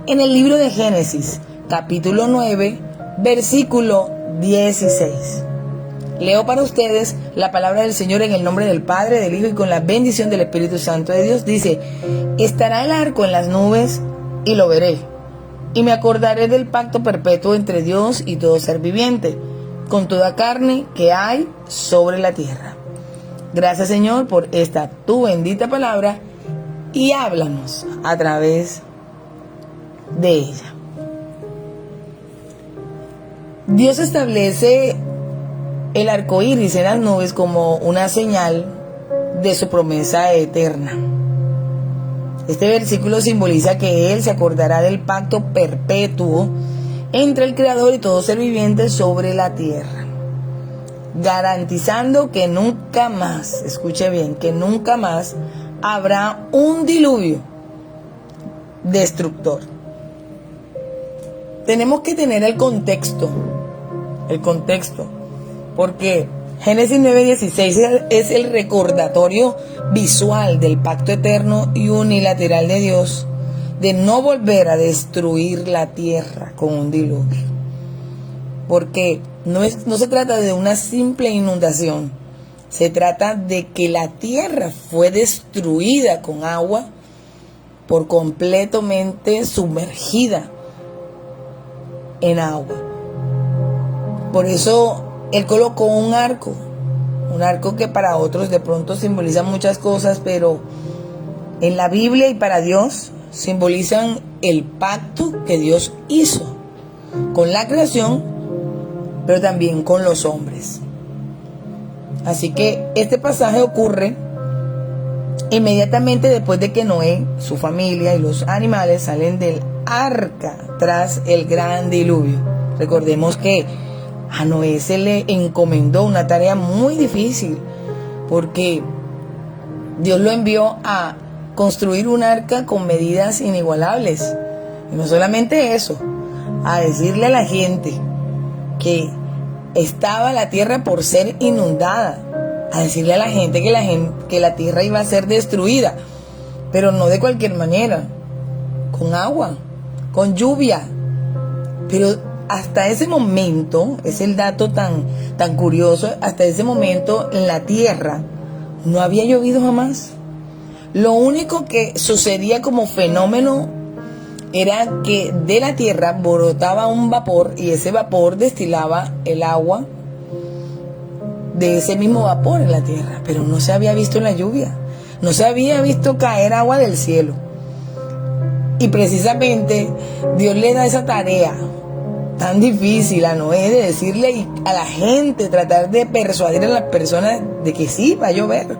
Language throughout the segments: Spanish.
en el libro de Génesis, capítulo 9, versículo 16. Leo para ustedes la palabra del Señor en el nombre del Padre, del Hijo y con la bendición del Espíritu Santo de Dios. Dice: estará el arco en las nubes y lo veré, y me acordaré del pacto perpetuo entre Dios y todo ser viviente, con toda carne que hay sobre la tierra. Gracias, Señor, por esta tu bendita palabra, y háblanos a través de ella. Dios establece el arco iris en las nubes como una señal de su promesa eterna. Este versículo simboliza que Él se acordará del pacto perpetuo entre el Creador y todo ser viviente sobre la tierra, garantizando que nunca más, escuche bien, que nunca más habrá un diluvio destructor. Tenemos que tener el contexto, porque Génesis 9:16 es el recordatorio visual del pacto eterno y unilateral de Dios de no volver a destruir la tierra con un diluvio. Porque no se trata de una simple inundación, se trata de que la tierra fue destruida con agua, por completamente sumergida en agua. Por eso Él colocó un arco que para otros de pronto simboliza muchas cosas, pero en la Biblia y para Dios simbolizan el pacto que Dios hizo con la creación, pero también con los hombres. Así que este pasaje ocurre inmediatamente después de que Noé, su familia y los animales salen del arca tras el gran diluvio. Recordemos que a Noé se le encomendó una tarea muy difícil, porque Dios lo envió a construir un arca con medidas inigualables. Y no solamente eso, a decirle a la gente que estaba la tierra por ser inundada, a decirle a la gente que la tierra iba a ser destruida, pero no de cualquier manera, con agua, con lluvia. Pero hasta ese momento, es el dato tan curioso, hasta ese momento en la tierra no había llovido jamás. Lo único que sucedía como fenómeno era que de la tierra brotaba un vapor, y ese vapor destilaba el agua de ese mismo vapor en la tierra, pero no se había visto la lluvia, no se había visto caer agua del cielo. Y precisamente Dios le da esa tarea tan difícil a Noé de decirle a la gente, tratar de persuadir a las personas de que sí, va a llover.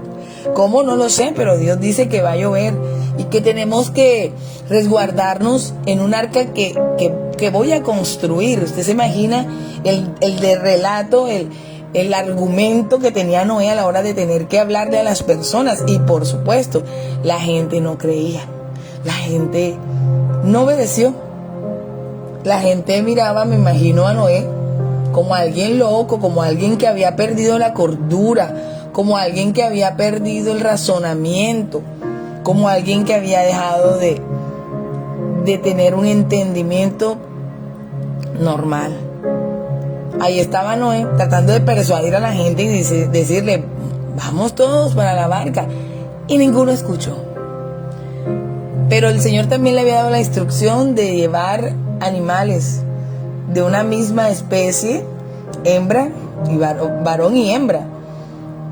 ¿Cómo? No lo sé, pero Dios dice que va a llover y que tenemos que resguardarnos en un arca que voy a construir. Usted se imagina el de relato, el argumento que tenía Noé a la hora de tener que hablarle a las personas. Y por supuesto, la gente no creía, la gente no obedeció. La gente miraba, me imagino, a Noé como alguien loco, como alguien que había perdido la cordura, como alguien que había perdido el razonamiento, como alguien que había dejado de tener un entendimiento normal. Ahí estaba Noé tratando de persuadir a la gente y decirle: vamos todos para la barca. Y ninguno escuchó. Pero el Señor también le había dado la instrucción de llevar animales de una misma especie, hembra y varón y hembra,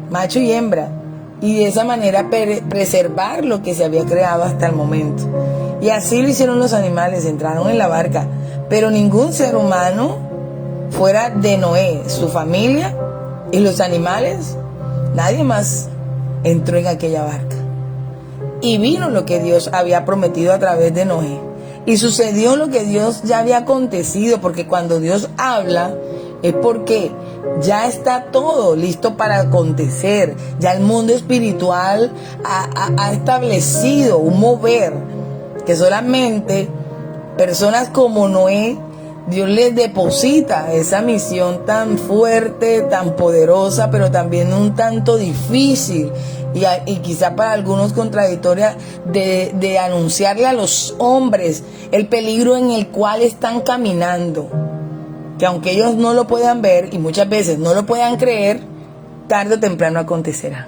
macho y hembra, y de esa manera preservar lo que se había creado hasta el momento. Y así lo hicieron los animales, entraron en la barca, pero ningún ser humano fuera de Noé, su familia y los animales, nadie más entró en aquella barca. Y vino lo que Dios había prometido a través de Noé. Y sucedió lo que Dios ya había acontecido, porque cuando Dios habla es porque ya está todo listo para acontecer. Ya el mundo espiritual ha establecido un mover que solamente personas como Noé, Dios les deposita esa misión tan fuerte, tan poderosa, pero también un tanto difícil, y quizá para algunos contradictoria de anunciarle a los hombres el peligro en el cual están caminando, que aunque ellos no lo puedan ver y muchas veces no lo puedan creer, tarde o temprano acontecerá.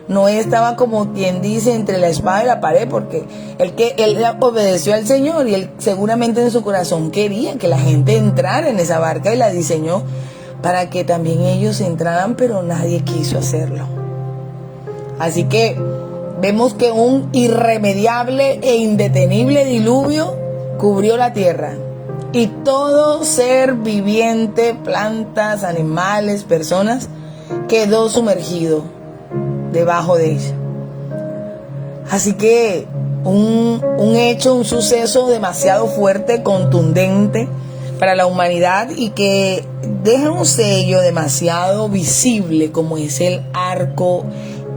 Noé estaba, como quien dice, entre la espada y la pared, porque él obedeció al Señor y él seguramente en su corazón quería que la gente entrara en esa barca y la diseñó para que también ellos entraran, pero nadie quiso hacerlo. Así que vemos que un irremediable e indetenible diluvio cubrió la tierra y todo ser viviente, plantas, animales, personas, quedó sumergido debajo de ella. Así que un hecho, un suceso demasiado fuerte, contundente para la humanidad y que deja un sello demasiado visible como es el arco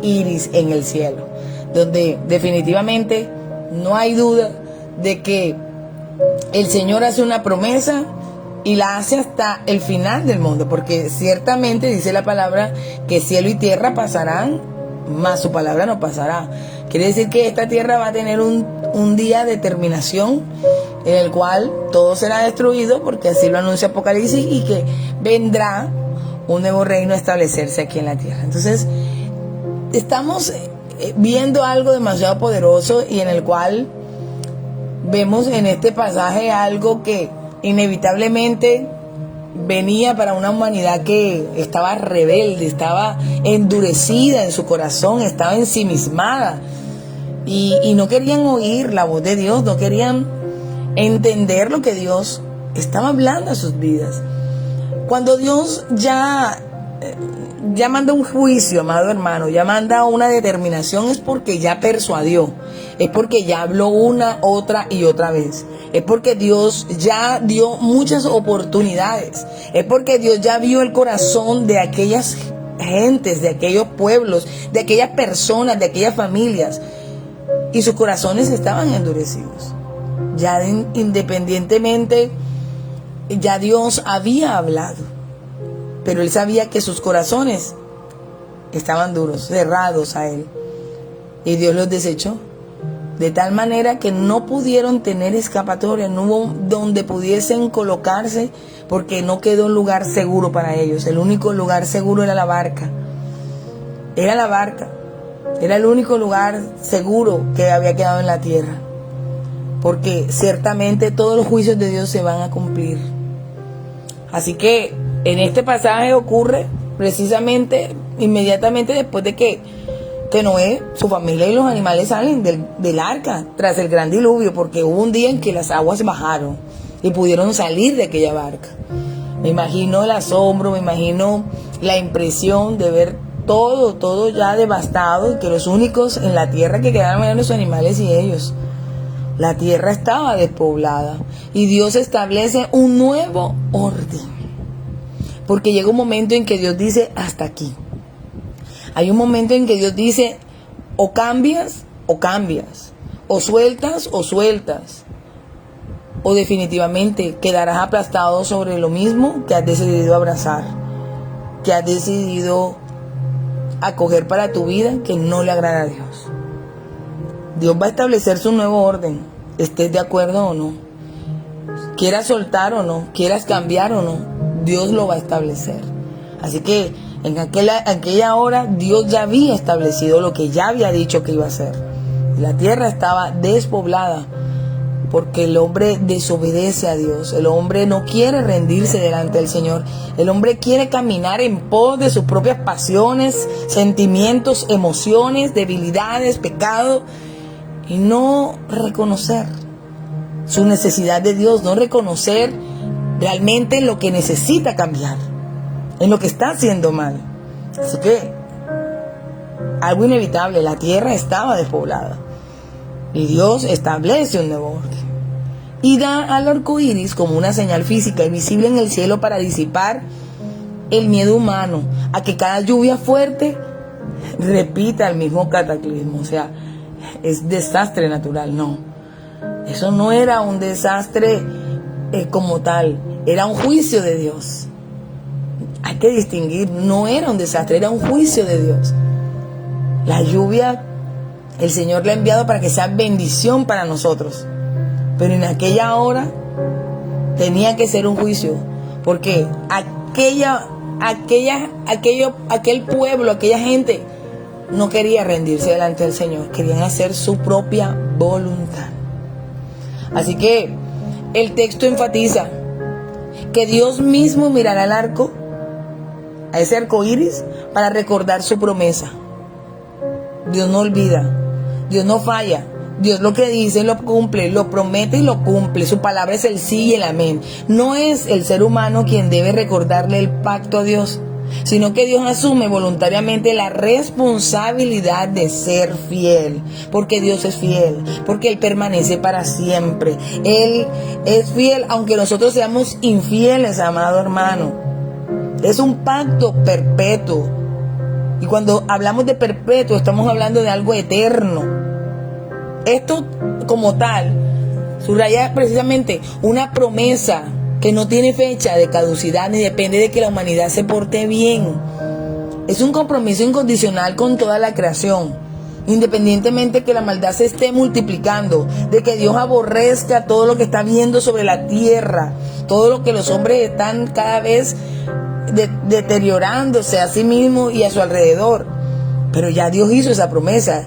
iris en el cielo, donde definitivamente no hay duda de que el Señor hace una promesa y la hace hasta el final del mundo, porque ciertamente dice la palabra que cielo y tierra pasarán, mas su palabra no pasará. Quiere decir que esta tierra va a tener un día de terminación en el cual todo será destruido, porque así lo anuncia Apocalipsis, y que vendrá un nuevo reino a establecerse aquí en la tierra. Entonces estamos viendo algo demasiado poderoso y en el cual vemos en este pasaje algo que inevitablemente venía para una humanidad que estaba rebelde, estaba endurecida en su corazón, estaba ensimismada y no querían oír la voz de Dios, no querían entender lo que Dios estaba hablando a sus vidas. Cuando Dios ya manda un juicio, amado hermano, ya manda una determinación, es porque ya persuadió, es porque ya habló una, otra y otra vez, es porque Dios ya dio muchas oportunidades, es porque Dios ya vio el corazón de aquellas gentes, de aquellos pueblos, de aquellas personas, de aquellas familias, y sus corazones estaban endurecidos. Ya independientemente, ya Dios había hablado, pero Él sabía que sus corazones estaban duros, cerrados a Él. Y Dios los desechó, de tal manera que no pudieron tener escapatoria, no hubo donde pudiesen colocarse, porque no quedó un lugar seguro para ellos. El único lugar seguro era la barca. Era la barca. Era el único lugar seguro que había quedado en la tierra. Porque ciertamente todos los juicios de Dios se van a cumplir. Así que en este pasaje ocurre precisamente inmediatamente después de que Noé, su familia y los animales salen del arca tras el gran diluvio, porque hubo un día en que las aguas bajaron y pudieron salir de aquella barca. Me imagino el asombro, me imagino la impresión de ver todo ya devastado, y que los únicos en la tierra que quedaron eran los animales y ellos. La tierra estaba despoblada y Dios establece un nuevo orden. Porque llega un momento en que Dios dice hasta aquí. Hay un momento en que Dios dice o cambias, o sueltas, o definitivamente quedarás aplastado sobre lo mismo que has decidido abrazar, que has decidido acoger para tu vida, que no le agrada a Dios. Dios va a establecer su nuevo orden, estés de acuerdo o no, quieras soltar o no, quieras cambiar o no, Dios lo va a establecer. Así que en aquella hora Dios ya había establecido lo que ya había dicho que iba a hacer. La tierra estaba despoblada porque el hombre desobedece a Dios. El hombre no quiere rendirse delante del Señor. El hombre quiere caminar en pos de sus propias pasiones, sentimientos, emociones, debilidades, pecado, y no reconocer su necesidad de Dios, no reconocer realmente lo que necesita cambiar, en lo que está haciendo mal. Así que algo inevitable, la tierra estaba despoblada y Dios establece un nuevo orden y da al arco iris como una señal física y visible en el cielo para disipar el miedo humano a que cada lluvia fuerte repita el mismo cataclismo. O sea, es desastre natural, no. Eso no era un desastre como tal, era un juicio de Dios. Hay que distinguir, no era un desastre, era un juicio de Dios. La lluvia el Señor la ha enviado para que sea bendición para nosotros. Pero en aquella hora tenía que ser un juicio, porque aquel pueblo, aquella gente no quería rendirse delante del Señor, querían hacer su propia voluntad. Así que el texto enfatiza que Dios mismo mirará al arco, a ese arco iris, para recordar su promesa. Dios no olvida, Dios no falla. Dios lo que dice lo cumple, lo promete y lo cumple. Su palabra es el sí y el amén. No es el ser humano quien debe recordarle el pacto a Dios, sino que Dios asume voluntariamente la responsabilidad de ser fiel, porque Dios es fiel, porque Él permanece para siempre. Él es fiel aunque nosotros seamos infieles, amado hermano. Es un pacto perpetuo. Y cuando hablamos de perpetuo, estamos hablando de algo eterno. Esto como tal subraya precisamente una promesa que no tiene fecha de caducidad ni depende de que la humanidad se porte bien. Es un compromiso incondicional con toda la creación, independientemente que la maldad se esté multiplicando, de que Dios aborrezca todo lo que está viendo sobre la tierra, todo lo que los hombres están cada vez deteriorándose a sí mismos y a su alrededor. Pero ya Dios hizo esa promesa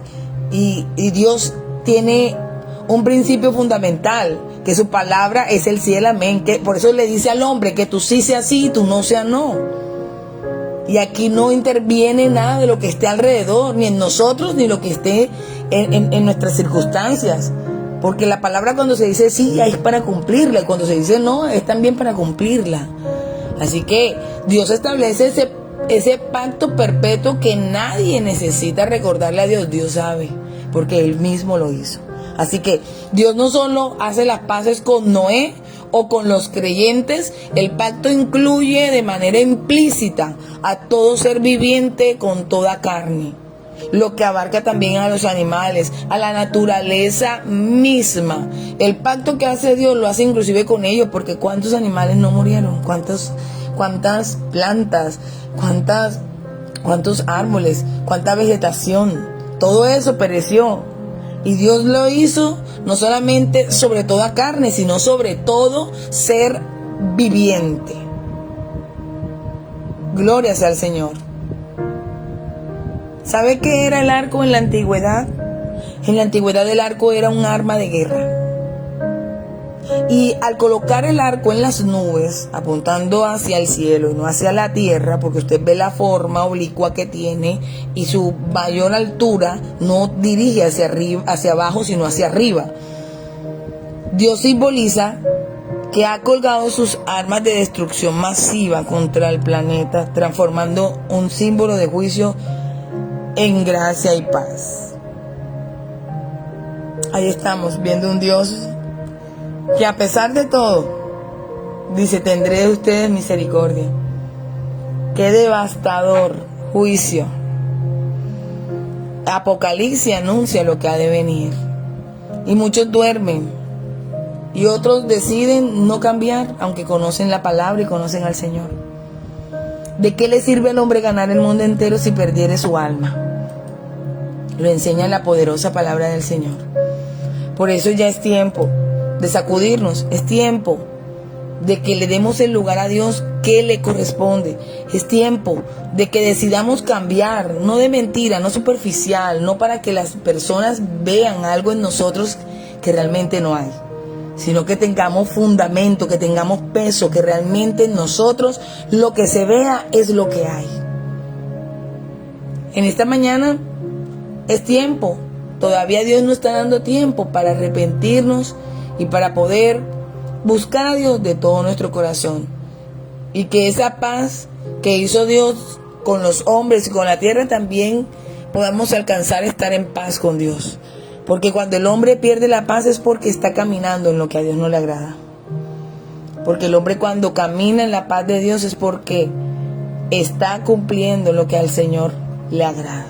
y Dios tiene un principio fundamental, que su palabra es el sí y el amén, que por eso le dice al hombre que tú sí seas sí y tú no seas no. Y aquí no interviene nada de lo que esté alrededor, ni en nosotros, ni lo que esté en nuestras circunstancias. Porque la palabra cuando se dice sí es para cumplirla, y cuando se dice no es también para cumplirla. Así que Dios establece ese pacto perpetuo que nadie necesita recordarle a Dios. Dios sabe, porque Él mismo lo hizo. Así que Dios no solo hace las paces con Noé o con los creyentes, el pacto incluye de manera implícita a todo ser viviente con toda carne, lo que abarca también a los animales, a la naturaleza misma. El pacto que hace Dios lo hace inclusive con ellos, porque ¿cuántos animales no murieron? ¿Cuántas plantas? ¿Cuántos árboles? ¿Cuánta vegetación? Todo eso pereció. Y Dios lo hizo no solamente sobre toda carne, sino sobre todo ser viviente. Gloria sea al Señor. ¿Sabe qué era el arco en la antigüedad? En la antigüedad el arco era un arma de guerra. Y al colocar el arco en las nubes, apuntando hacia el cielo y no hacia la tierra, porque usted ve la forma oblicua que tiene y su mayor altura no dirige hacia arriba, hacia abajo, sino hacia arriba. Dios simboliza que ha colgado sus armas de destrucción masiva contra el planeta, transformando un símbolo de juicio en gracia y paz. Ahí estamos viendo un Dios que a pesar de todo dice: tendré de ustedes misericordia. Qué devastador juicio. Apocalipsis anuncia lo que ha de venir, y muchos duermen y otros deciden no cambiar, aunque conocen la palabra y conocen al Señor. ¿De qué le sirve al hombre ganar el mundo entero si perdiere su alma? Lo enseña la poderosa palabra del Señor. Por eso ya es tiempo de sacudirnos, es tiempo de que le demos el lugar a Dios que le corresponde. Es tiempo de que decidamos cambiar, no de mentira, no superficial, no para que las personas vean algo en nosotros que realmente no hay, sino que tengamos fundamento, que tengamos peso, que realmente en nosotros lo que se vea es lo que hay. En esta mañana es tiempo, todavía Dios nos está dando tiempo para arrepentirnos y para poder buscar a Dios de todo nuestro corazón. Y que esa paz que hizo Dios con los hombres y con la tierra también podamos alcanzar a estar en paz con Dios. Porque cuando el hombre pierde la paz es porque está caminando en lo que a Dios no le agrada. Porque el hombre cuando camina en la paz de Dios es porque está cumpliendo lo que al Señor le agrada.